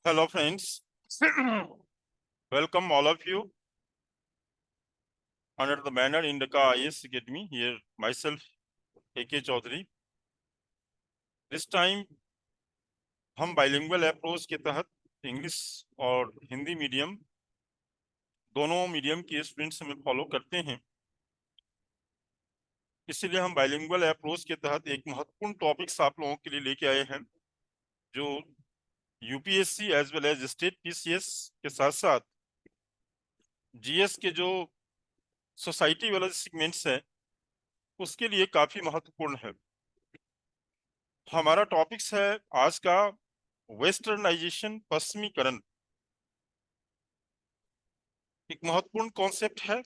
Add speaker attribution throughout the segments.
Speaker 1: Hello, friends. Welcome all of you under the banner Indica IAS Academy. Here, myself, A.K. Chaudhary. This time, हम bilingual approach के तहत English और Hindi medium दोनों medium के students में follow करते हैं। इसीलिए हम बाइलिंगुअल अप्रोच के तहत एक महत्वपूर्ण टॉपिक्स आप लोगों के लिए लेके आए हैं, जो UPSC as well as state PCS के साथ साथ जीएस के जो सोसाइटी वाले सेगमेंट्स हैं उसके लिए काफी महत्वपूर्ण है। हमारा टॉपिक्स है आज का वेस्टर्नाइजेशन, पश्चिमीकरण। एक महत्वपूर्ण कॉन्सेप्ट है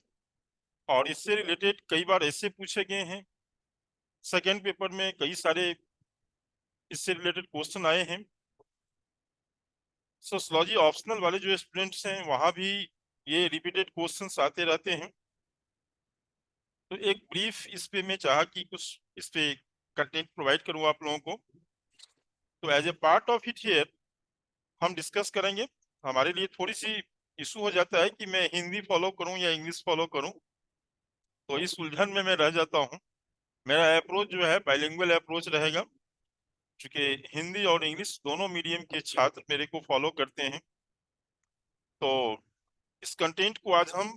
Speaker 1: और इससे रिलेटेड कई बार ऐसे पूछे गए हैं। सेकेंड पेपर में कई सारे इससे रिलेटेड क्वेश्चन आए हैं। सोशियोलॉजी ऑप्शनल वाले जो स्टूडेंट्स हैं वहां भी ये रिपीटेड क्वेश्चंस आते रहते हैं। तो एक ब्रीफ इस पे मैं चाहा कि कुछ इस पे कंटेंट प्रोवाइड करूं आप लोगों को। तो as a part of it here हम डिस्कस करेंगे। हमारे लिए थोड़ी सी इशू हो जाता है कि मैं हिंदी फॉलो करूं या इंग्लिश फॉलो करूं, तो इस उलझन में मैं रह जाता हूं। मेरा अप्रोच जो है बाइलिंगुअल अप्रोच रहेगा, क्योंकि हिंदी और इंग्लिश दोनों मीडियम के छात्र मेरे को फॉलो करते हैं। तो इस कंटेंट को आज हम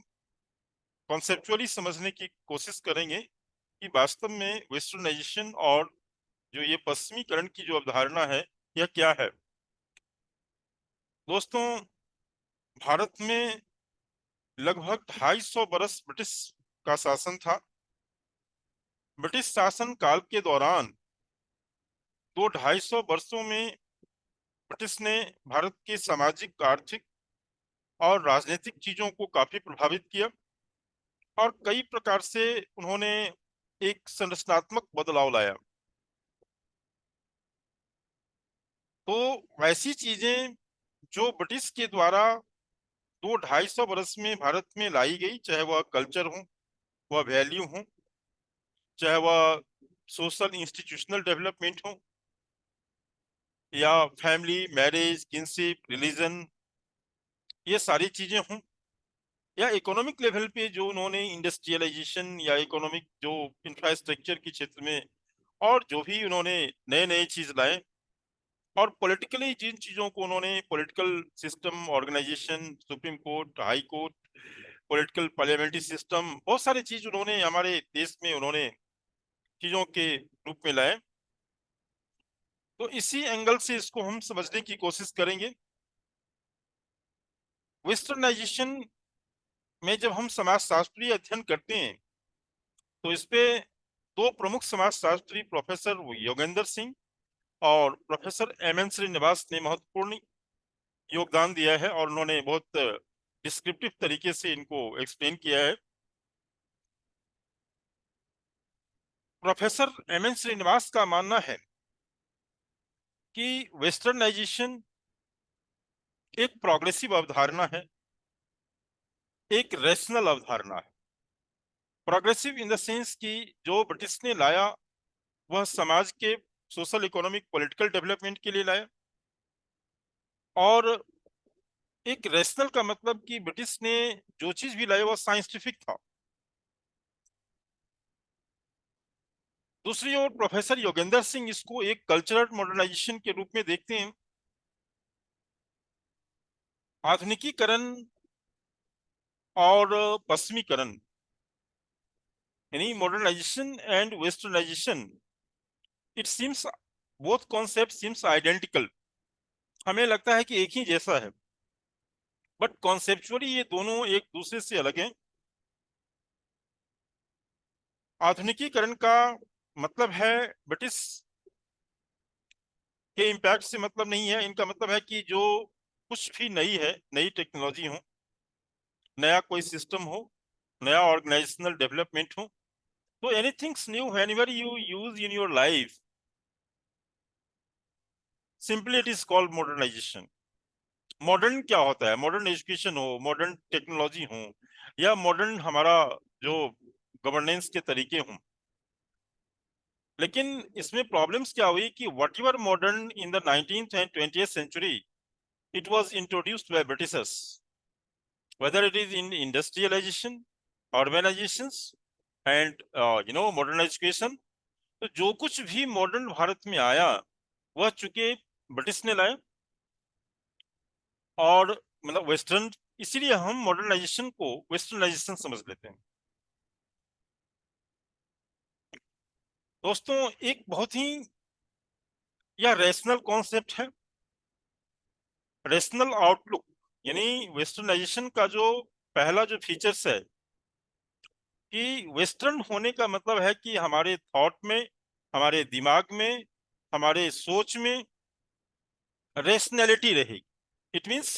Speaker 1: कॉन्सेप्चुअली समझने की कोशिश करेंगे कि वास्तव में वेस्टर्नाइजेशन और जो ये पश्चिमीकरण की जो अवधारणा है यह क्या है। दोस्तों, भारत में लगभग 250 बरस ब्रिटिश का शासन था। ब्रिटिश शासन काल के दौरान 200-250 वर्षों में ब्रिटिश ने भारत के सामाजिक, आर्थिक और राजनीतिक चीजों को काफी प्रभावित किया और कई प्रकार से उन्होंने एक संरचनात्मक बदलाव लाया। तो वैसी चीजें जो ब्रिटिश के द्वारा 200-250 वर्ष में भारत में लाई गई, चाहे वह कल्चर हो, वह वैल्यू हो, चाहे वह सोशल इंस्टीट्यूशनल डेवलपमेंट हो, या फैमिली, मैरिज, किनशिप, रिलीजन, ये सारी चीजें हों, या इकोनॉमिक लेवल पे जो उन्होंने इंडस्ट्रियलाइजेशन या इकोनॉमिक जो इंफ्रास्ट्रक्चर के क्षेत्र में और जो भी उन्होंने नए नए चीज लाए, और पॉलिटिकली जिन चीजों को उन्होंने political system, organisation, supreme court, high court, political parliamentary system, बहुत सारी चीज उन्होंने हमारे देश में उन्होंने चीजों के रूप में लाए। तो इसी एंगल से इसको हम समझने की कोशिश करेंगे। वेस्टर्नाइजेशन में जब हम समाजशास्त्रीय अध्ययन करते हैं तो इस पे दो प्रमुख समाजशास्त्री प्रोफेसर योगेंद्र सिंह और प्रोफेसर एम.एन. श्रीनिवास ने महत्वपूर्ण योगदान दिया है और उन्होंने बहुत डिस्क्रिप्टिव तरीके से इनको एक्सप्लेन किया है। Professor M.N.. श्रीनिवास का मानना है कि वेस्टर्नाइजेशन एक प्रोग्रेसिव अवधारणा है, एक रैशनल अवधारणा है। प्रोग्रेसिव इन द सेंस कि जो ब्रिटिश ने लाया वह समाज के सोशल, इकोनॉमिक, पॉलिटिकल डेवलपमेंट के लिए लाया, और एक रैशनल का मतलब कि ब्रिटिश ने जो चीज भी लाया वह साइंटिफिक था। दूसरी ओर प्रोफेसर योगेंद्र सिंह इसको एक कल्चरल मॉडर्नाइजेशन के रूप में देखते हैं। आधुनिकीकरण और पश्चिमीकरण, यानी modernisation and westernisation, it seems both concept seems identical. हमें लगता है कि एक ही जैसा है, बट कॉन्सेप्चुअली ये दोनों एक दूसरे से अलग हैं। आधुनिकीकरण का मतलब है ब्रिटिश के इम्पैक्ट से मतलब नहीं है। इनका मतलब है कि जो कुछ भी नई है, नई टेक्नोलॉजी हो, नया कोई सिस्टम हो, नया ऑर्गेनाइजेशनल डेवलपमेंट हो, तो anythings new whenever you use in your life, simply it is called modernisation. Modern क्या होता है? मॉडर्न एजुकेशन हो, मॉडर्न टेक्नोलॉजी हो, या मॉडर्न हमारा जो गवर्नेंस के तरीके हों। लेकिन इसमें प्रॉब्लम्स क्या हुई कि whatever modern in the 19th and 20th century it was introduced by Britishers, whether it is in industrialization, urbanizations and modern education. तो जो कुछ भी मॉडर्न भारत में आया वह चूंकि ब्रिटिश ने लाया और मतलब वेस्टर्न, इसीलिए हम मॉडर्नाइजेशन को वेस्टर्नाइजेशन समझ लेते हैं। दोस्तों, एक बहुत ही यह रैशनल कॉन्सेप्ट है, रैशनल आउटलुक। यानी वेस्टर्नाइजेशन का जो पहला जो फीचर्स है कि वेस्टर्न होने का मतलब है कि हमारे थॉट में, हमारे दिमाग में, हमारे सोच में रैशनैलिटी रहेगी। इट मींस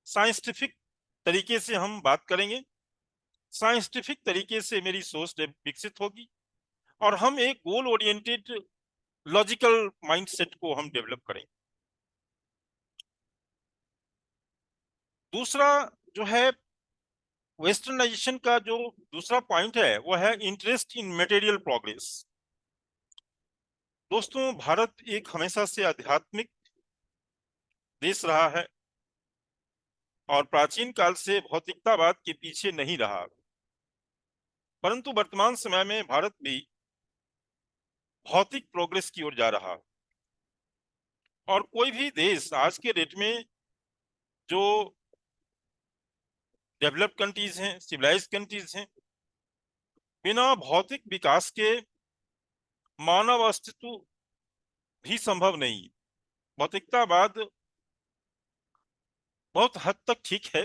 Speaker 1: साइंटिफिक तरीके से हम बात करेंगे, साइंटिफिक तरीके से मेरी सोच विकसित होगी और हम एक गोल ओरिएंटेड लॉजिकल माइंडसेट को हम डेवलप करेंगे। दूसरा जो है वेस्टर्नाइजेशन का जो दूसरा पॉइंट है वो है इंटरेस्ट इन मटेरियल प्रोग्रेस। दोस्तों, भारत एक हमेशा से आध्यात्मिक देश रहा है और प्राचीन काल से भौतिकतावाद के पीछे नहीं रहा, परंतु वर्तमान समय में भारत भी भौतिक प्रोग्रेस की ओर जा रहा है। और कोई भी देश आज के डेट में जो डेवलप्ड कंट्रीज हैं, सिविलाइज्ड कंट्रीज हैं, बिना भौतिक विकास के मानव अस्तित्व भी संभव नहीं। भौतिकतावाद बहुत हद तक ठीक है,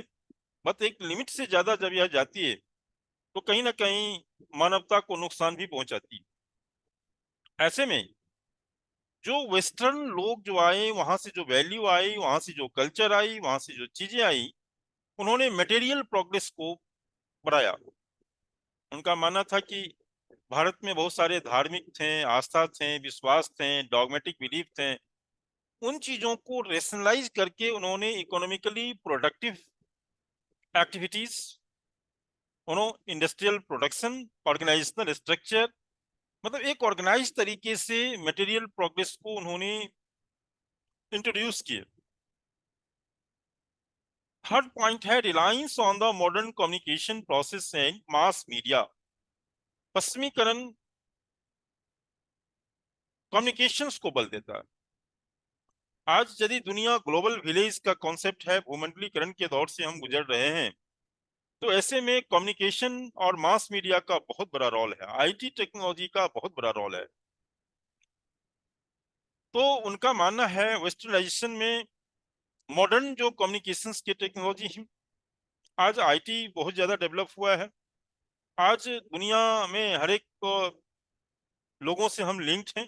Speaker 1: बट एक लिमिट से ज्यादा जब यह जाती है तो कहीं ना कहीं मानवता को नुकसान भी पहुंचाती है। ऐसे में जो वेस्टर्न लोग जो आए, वहां से जो वैल्यू आई, वहां से जो कल्चर आई, वहां से जो चीजें आई, उन्होंने मटेरियल प्रोग्रेस को बढ़ाया। उनका मानना था कि भारत में बहुत सारे धार्मिक थे, आस्था थे, विश्वास थे, डॉगमेटिक बिलीफ थे। उन चीजों को रेशनलाइज करके उन्होंने economically productive activities, industrial production, organisational structure, मतलब एक ऑर्गेनाइज तरीके से मटेरियल प्रोग्रेस को उन्होंने इंट्रोड्यूस किया। थर्ड पॉइंट है reliance on the modern communication process and mass media. पश्चिमीकरण कम्युनिकेशंस को बल देता है। आज यदि दुनिया ग्लोबल विलेज का कॉन्सेप्ट है, भूमंडलीकरण के दौर से हम गुजर रहे हैं, तो ऐसे में कम्युनिकेशन और मास मीडिया का बहुत बड़ा रोल है, आईटी टेक्नोलॉजी का बहुत बड़ा रोल है। तो उनका मानना है वेस्टर्नाइजेशन में मॉडर्न जो कम्युनिकेशंस की टेक्नोलॉजी है, आज आईटी बहुत ज्यादा डेवलप हुआ है। आज दुनिया में हर एक लोगों से हम लिंक्ड हैं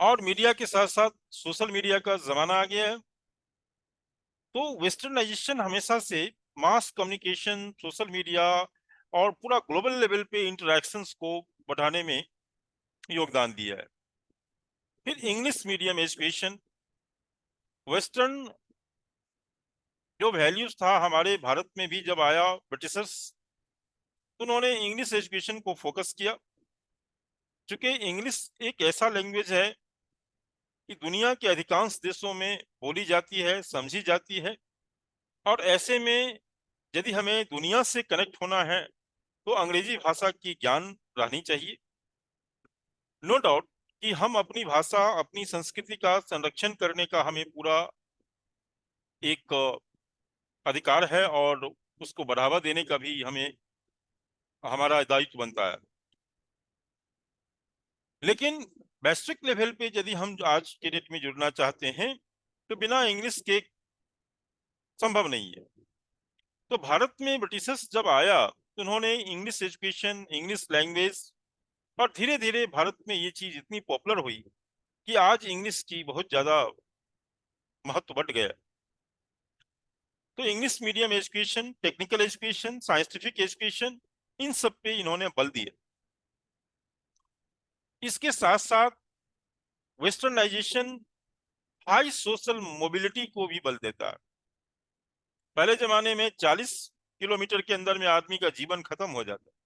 Speaker 1: और मीडिया के साथ साथ सोशल मीडिया का जमाना आ गया है। तो वेस्टर्नाइजेशन हमेशा से मास कम्युनिकेशन, सोशल मीडिया और पूरा ग्लोबल लेवल पे इंटरेक्शंस को बढ़ाने में योगदान दिया है। फिर इंग्लिश मीडियम एजुकेशन, वेस्टर्न जो वैल्यूज था हमारे भारत में भी जब आया ब्रिटिशर्स, तो उन्होंने इंग्लिश एजुकेशन को फोकस किया। क्योंकि इंग्लिश एक ऐसा लैंग्वेज है कि दुनिया के अधिकांश देशों में बोली जाती है, समझी जाती है, और ऐसे में यदि हमें दुनिया से कनेक्ट होना है तो अंग्रेजी भाषा की ज्ञान रहनी चाहिए। नो डाउट कि हम अपनी भाषा, अपनी संस्कृति का संरक्षण करने का हमें पूरा एक अधिकार है और उसको बढ़ावा देने का भी हमें हमारा दायित्व बनता है। लेकिन वैश्विक लेवल पे यदि हम आज के डेट में जुड़ना चाहते हैं तो बिना इंग्लिश के संभव नहीं है। तो भारत में ब्रिटिशर्स जब आया तो उन्होंने इंग्लिश एजुकेशन, इंग्लिश लैंग्वेज, और धीरे धीरे भारत में ये चीज इतनी पॉपुलर हुई कि आज इंग्लिश की बहुत ज्यादा महत्व बढ़ गया। तो English medium education, technical education, scientific education, इन सब पे इन्होंने बल दिया। इसके साथ साथ वेस्टर्नाइजेशन हाई सोशल मोबिलिटी को भी बल देता है। पहले जमाने में 40 किलोमीटर के अंदर में आदमी का जीवन खत्म हो जाता है।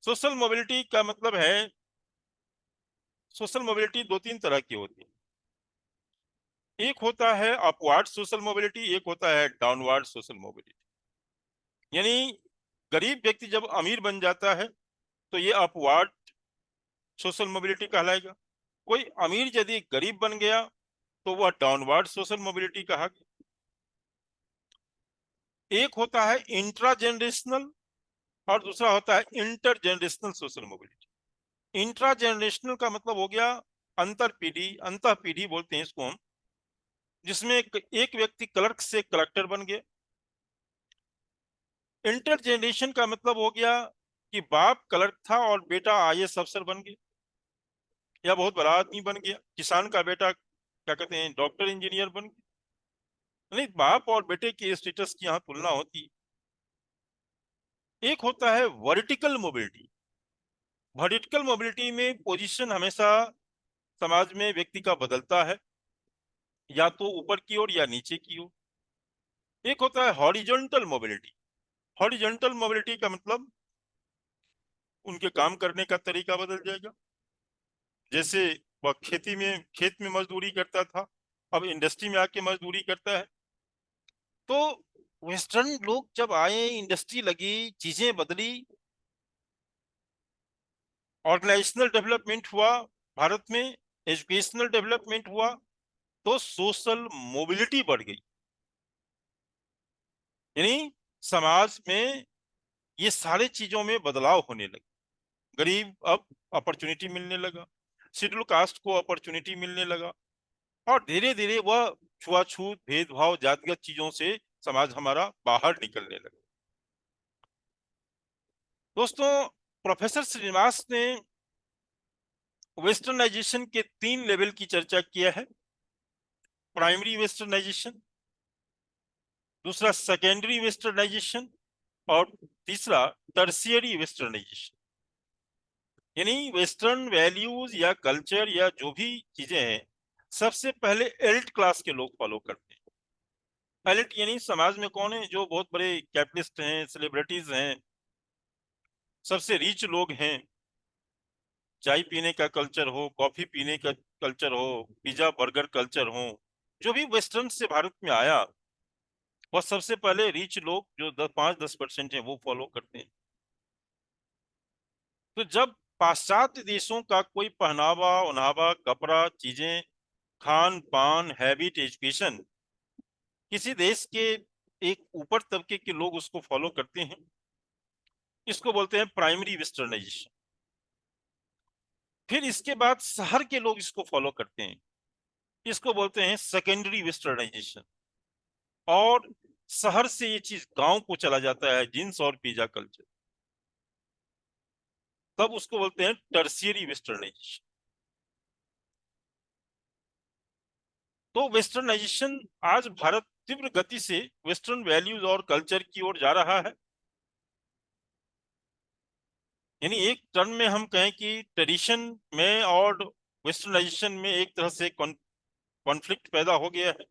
Speaker 1: सोशल मोबिलिटी का मतलब है, सोशल मोबिलिटी दो तीन तरह की होती है। एक होता है अपवार्ड सोशल मोबिलिटी, एक होता है डाउनवर्ड सोशल मोबिलिटी। यानी गरीब व्यक्ति जब अमीर बन जाता है तो ये अपवार्ड सोशल मोबिलिटी कहलाएगा। कोई अमीर यदि गरीब बन गया तो वह डाउनवर्ड सोशल मोबिलिटी कहा गया। एक होता है इंट्रा जनरेशनल और दूसरा होता है inter generational social mobility. Intra generational का मतलब हो गया अंतर पीढ़ी, अंतः पीढ़ी बोलते हैं इसको हम, जिसमें एक व्यक्ति क्लर्क से कलेक्टर बन गया। इंटर जनरेशन का मतलब हो गया कि बाप क्लर्क था और बेटा आईएएस अफसर बन गया, या बहुत बड़ा आदमी बन गया, किसान का बेटा क्या कहते हैं डॉक्टर इंजीनियर बन गया। नहीं, बाप और बेटे की स्टेटस की यहाँ तुलना होती। एक होता है वर्टिकल मोबिलिटी। वर्टिकल मोबिलिटी में पोजीशन हमेशा समाज में व्यक्ति का बदलता है, या तो ऊपर की ओर या नीचे की ओर। एक होता है हॉरिजॉन्टल मोबिलिटी। हॉरिजॉन्टल मोबिलिटी का मतलब उनके काम करने का तरीका बदल जाएगा। जैसे वह खेत में मजदूरी करता था, अब इंडस्ट्री में आके मजदूरी करता है। तो वेस्टर्न लोग जब आए, इंडस्ट्री लगी, चीजें बदली, ऑर्गेनाइजेशनल डेवलपमेंट हुआ भारत में, एजुकेशनल डेवलपमेंट हुआ, तो सोशल मोबिलिटी बढ़ गई। यानी समाज में ये सारे चीजों में बदलाव होने लगे। गरीब अब अपॉर्चुनिटी मिलने लगा, शेड्यूल कास्ट को अपॉर्चुनिटी मिलने लगा, और धीरे धीरे वह छुआछूत, भेदभाव, जातिगत चीजों से समाज हमारा बाहर निकलने लगा। दोस्तों, प्रोफेसर श्रीनिवास ने वेस्टर्नाइजेशन के 3 लेवल की चर्चा किया है। प्राइमरी वेस्टर्नाइजेशन, दूसरा सेकेंडरी वेस्टर्नाइजेशन, और तीसरा टर्शियरी वेस्टर्नाइजेशन। यानी वेस्टर्न वैल्यूज या कल्चर या जो भी चीजें हैं, सबसे पहले एलिट क्लास के लोग फॉलो करते हैं। एलिट यानी समाज में कौन है, जो बहुत बड़े कैपिटलिस्ट हैं, सेलिब्रिटीज हैं, सबसे रिच लोग हैं। चाय पीने का कल्चर हो, कॉफी पीने का कल्चर हो, पिज्जा बर्गर कल्चर हो, जो भी वेस्टर्न से भारत में आया, वह सबसे पहले रिच लोग जो 5-10% है वो फॉलो करते हैं। तो जब पाश्चात्य देशों का कोई पहनावा, उन्हावा, कपड़ा, चीजें, खान पान, हैबिट, एजुकेशन, किसी देश के एक ऊपर तबके के लोग उसको फॉलो करते हैं, इसको बोलते हैं प्राइमरी वेस्टर्नाइजेशन। फिर इसके बाद शहर के लोग इसको फॉलो करते हैं, इसको बोलते हैं सेकेंडरी वेस्टर्नाइजेशन। और शहर से ये चीज गांव को चला जाता है, जींस और पिज्जा कल्चर, तब उसको बोलते हैं टर्शियरी वेस्टर्नाइजेशन। तो वेस्टर्नाइजेशन, आज भारत तीव्र गति से वेस्टर्न वैल्यूज और कल्चर की ओर जा रहा है। यानी एक टर्म में हम कहें कि ट्रेडिशन में और वेस्टर्नाइजेशन में एक तरह से कॉन्फ्लिक्ट पैदा हो गया है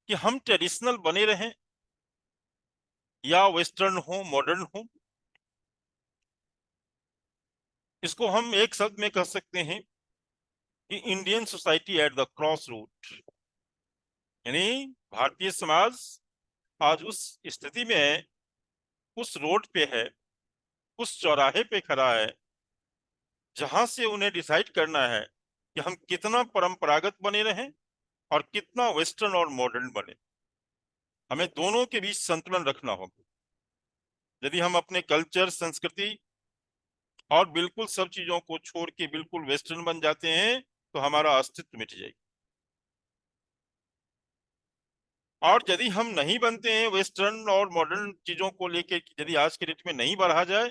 Speaker 1: कि हम ट्रेडिशनल बने रहें या वेस्टर्न हो, मॉडर्न हो। इसको हम एक शब्द में कह सकते हैं कि Indian society at the cross road. यानी भारतीय समाज आज उस स्थिति में है, उस रोड पे है, उस चौराहे पे खड़ा है, जहां से उन्हें डिसाइड करना है कि हम कितना परंपरागत बने रहें और कितना वेस्टर्न और मॉडर्न बने। हमें दोनों के बीच संतुलन रखना होगा। यदि हम अपने कल्चर, संस्कृति और बिल्कुल सब चीजों को छोड़ के बिल्कुल वेस्टर्न बन जाते हैं, तो हमारा अस्तित्व मिट जाएगा। और यदि हम नहीं बनते हैं वेस्टर्न और मॉडर्न चीजों को लेके, यदि आज के डेट में नहीं बढ़ा जाए,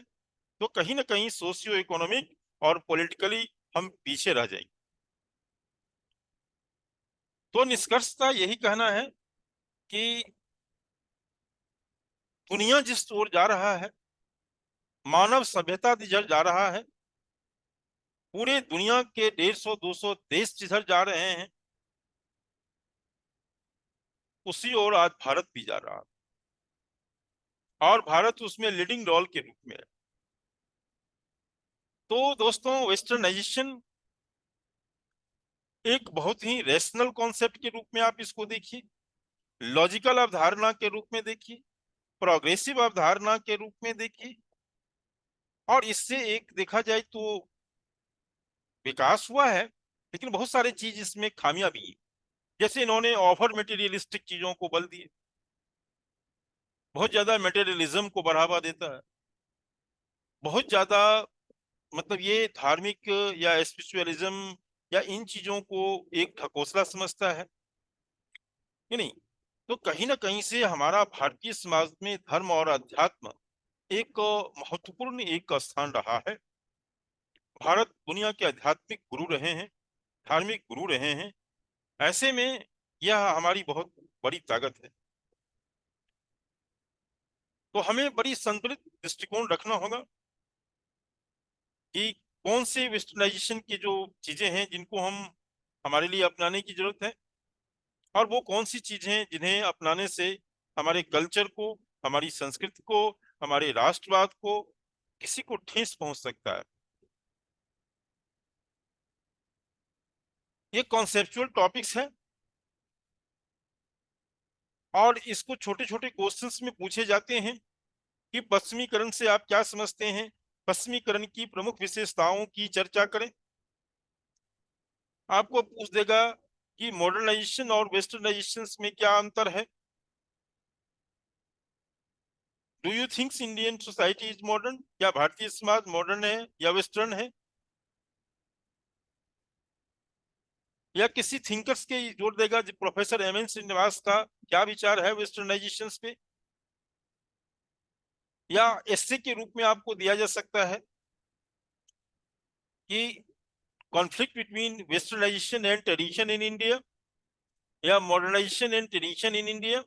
Speaker 1: तो कहीं ना कहीं सोशियो इकोनॉमिक और पॉलिटिकली हम पीछे रह जाएंगे। तो निष्कर्षतः यही कहना है कि दुनिया जिस ओर जा रहा है, मानव सभ्यता जिधर जा रहा है, पूरे दुनिया के 150-200 देश जिधर जा रहे हैं, उसी ओर आज भारत भी जा रहा है, और भारत उसमें लीडिंग रोल के रूप में है। तो दोस्तों, वेस्टर्नाइजेशन एक बहुत ही रैशनल कॉन्सेप्ट के रूप में आप इसको देखिए, लॉजिकल अवधारणा के रूप में देखिए, प्रोग्रेसिव अवधारणा के रूप में देखिए, और इससे एक देखा जाए तो विकास हुआ है, लेकिन बहुत सारे चीज इसमें खामियां भी है। जैसे इन्होंने ओवर मटेरियलिस्टिक चीजों को बल दिए, बहुत ज्यादा मटेरियलिज्म को बढ़ावा देता है, बहुत ज्यादा मतलब ये धार्मिक या स्पिरिचुअलिज्म या इन चीजों को एक ढकोसला समझता है कि नहीं। तो कहीं ना कहीं से हमारा भारतीय समाज में धर्म और अध्यात्म एक महत्वपूर्ण एक स्थान रहा है। भारत दुनिया के आध्यात्मिक गुरु रहे हैं, धार्मिक गुरु रहे हैं। ऐसे में यह हमारी बहुत बड़ी ताकत है। तो हमें बड़ी संतुलित दृष्टिकोण रखना होगा कि कौन से वेस्टर्नाइजेशन की जो चीजें हैं जिनको हम हमारे लिए अपनाने की जरूरत है, और वो कौन सी चीजें हैं जिन्हें अपनाने से हमारे कल्चर को, हमारी संस्कृति को, हमारे राष्ट्रवाद को किसी को ठेस पहुंच सकता है। ये कॉन्सेप्चुअल टॉपिक्स हैं, और इसको छोटे छोटे क्वेश्चंस में पूछे जाते हैं कि पश्चिमीकरण से आप क्या समझते हैं, पश्चिमीकरण की प्रमुख विशेषताओं की चर्चा करें। आपको पूछ देगा कि मॉडर्नाइजेशन और वेस्टर्नाइजेशन में क्या अंतर है। Do you thinks Indian society is modern, क्या भारतीय समाज मॉडर्न है या वेस्टर्न है। या किसी थिंकर्स के जोड़ देगा, प्रोफेसर एम एन श्रीनिवास का क्या विचार है वेस्टर्नाइजेशन पे। या एस्से के रूप में आपको दिया जा सकता है कि conflict between westernisation and tradition in India, या modernisation and tradition in India.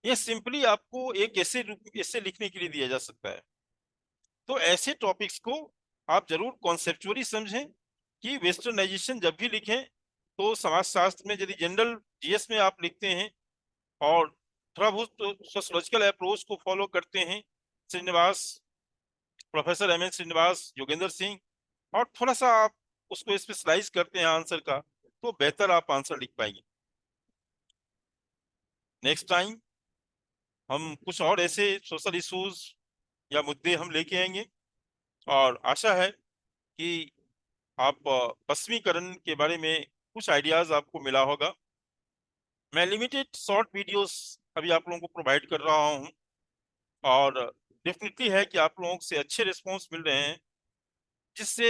Speaker 1: ये सिंपली आपको एक ऐसे लिखने के लिए दिया जा सकता है। तो ऐसे टॉपिक्स को आप जरूर कॉन्सेप्चुअली समझें कि वेस्टर्नाइजेशन जब भी लिखें तो समाजशास्त्र में यदि जनरल जीएस में आप लिखते हैं और थोड़ा बहुत सोशियोलॉजिकल अप्रोच को फॉलो करते हैं, Srinivas, professor M N Srinivas, Yogendra Singh, और थोड़ा सा आप उसको स्पेशलाइज करते हैं आंसर का, तो बेहतर आप आंसर लिख पाएंगे। नेक्स्ट टाइम हम कुछ और ऐसे सोशल इश्यूज या मुद्दे हम लेके आएंगे, और आशा है कि आप पश्चिमीकरण के बारे में कुछ आइडियाज आपको मिला होगा। मैं लिमिटेड शॉर्ट वीडियोस अभी आप लोगों को प्रोवाइड कर रहा हूं, और डेफिनेटली है कि आप लोगों से अच्छे रिस्पॉन्स मिल रहे हैं, जिससे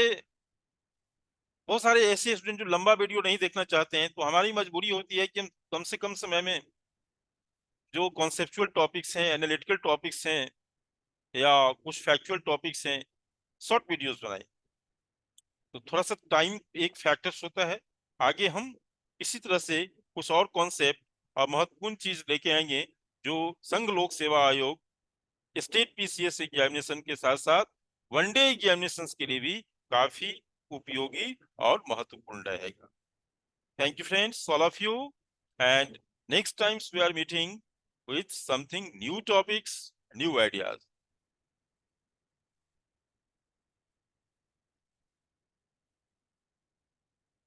Speaker 1: बहुत सारे ऐसे स्टूडेंट जो लंबा वीडियो नहीं देखना चाहते हैं, तो हमारी मजबूरी होती है कि हम कम से कम समय में जो कॉन्सेप्चुअल टॉपिक्स हैं, एनालिटिकल टॉपिक्स हैं, या कुछ फैक्चुअल टॉपिक्स हैं, शॉर्ट वीडियोस बनाएं। तो थोड़ा सा टाइम एक फैक्टर्स होता है। आगे हम इसी तरह से कुछ और कॉन्सेप्ट और महत्वपूर्ण चीज लेके आएंगे, जो संघ लोक सेवा आयोग, स्टेट पीसीएस एग्जामिनेशन के साथ साथ वनडे एग्जामिनेशन के लिए भी काफी उपयोगी और महत्वपूर्ण रहेगा। Thank you friends, all of you, and next times we are meeting with something new topics, new ideas.